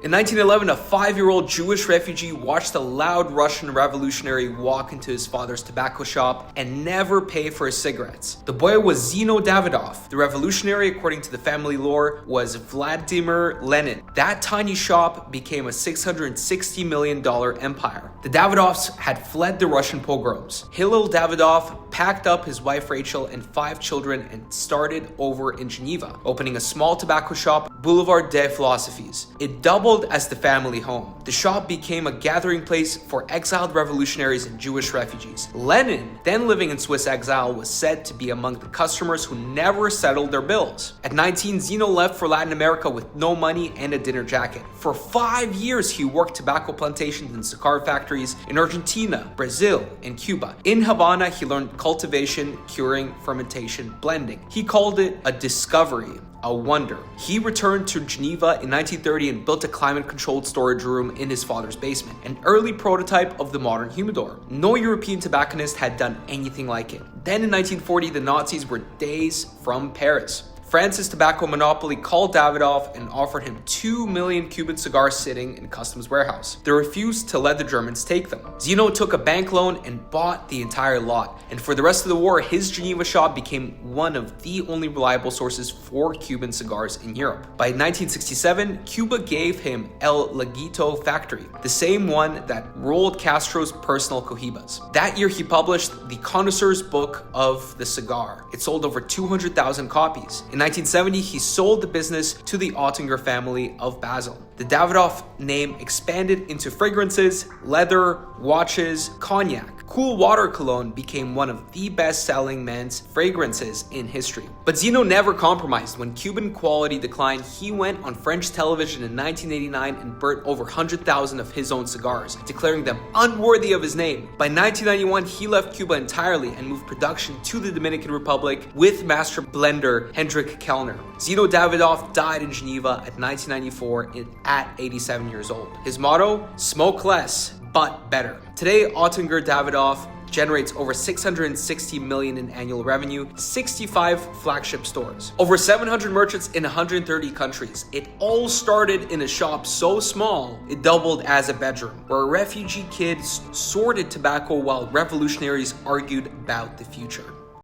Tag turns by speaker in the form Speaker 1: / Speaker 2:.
Speaker 1: In 1911, a 5-year-old Jewish refugee watched a loud Russian revolutionary walk into his father's tobacco shop and never pay for his cigarettes. The boy was Zino Davidoff. The revolutionary, according to the family lore, was Vladimir Lenin. That tiny shop became a $660 million empire. The Davidoffs had fled the Russian pogroms. Hillel Davidoff packed up his wife Rachel and 5 children and started over in Geneva, opening a small tobacco shop, Boulevard des Philosophes. It doubled as the family home. The shop became a gathering place for exiled revolutionaries and Jewish refugees. Lenin, then living in Swiss exile, was said to be among the customers who never settled their bills. At 19, Zino left for Latin America with no money and a dinner jacket. For 5 years, he worked tobacco plantations and cigar factories in Argentina, Brazil, and Cuba. In Havana, he learned cultivation, curing, fermentation, blending. He called it a discovery, a wonder. He returned to Geneva in 1930 and built a climate-controlled storage room in his father's basement, an early prototype of the modern humidor. No European tobacconist had done anything like it. Then in 1940, the Nazis were days from Paris. France's tobacco monopoly called Davidoff and offered him 2 million Cuban cigars sitting in customs warehouse. They refused to let the Germans take them. Zino took a bank loan and bought the entire lot. And for the rest of the war, his Geneva shop became one of the only reliable sources for Cuban cigars in Europe. By 1967, Cuba gave him El Laguito factory, the same one that rolled Castro's personal cohibas. That year, he published the Connoisseur's Book of the Cigar. It sold over 200,000 copies. In 1970, he sold the business to the Oettinger family of Basel. The Davidoff name expanded into fragrances, leather, watches, cognac. Cool Water Cologne became one of the best-selling men's fragrances in history. But Zino never compromised. When Cuban quality declined, he went on French television in 1989 and burnt over 100,000 of his own cigars, declaring them unworthy of his name. By 1991, he left Cuba entirely and moved production to the Dominican Republic with master blender Hendrik Kellner. Zino Davidoff died in Geneva at 1994 at 87 years old. His motto: smoke less, but better. Today, Oettinger Davidoff generates over $660 million in annual revenue, 65 flagship stores, over 700 merchants in 130 countries. It all started in a shop so small, it doubled as a bedroom, where a refugee kid sorted tobacco while revolutionaries argued about the future.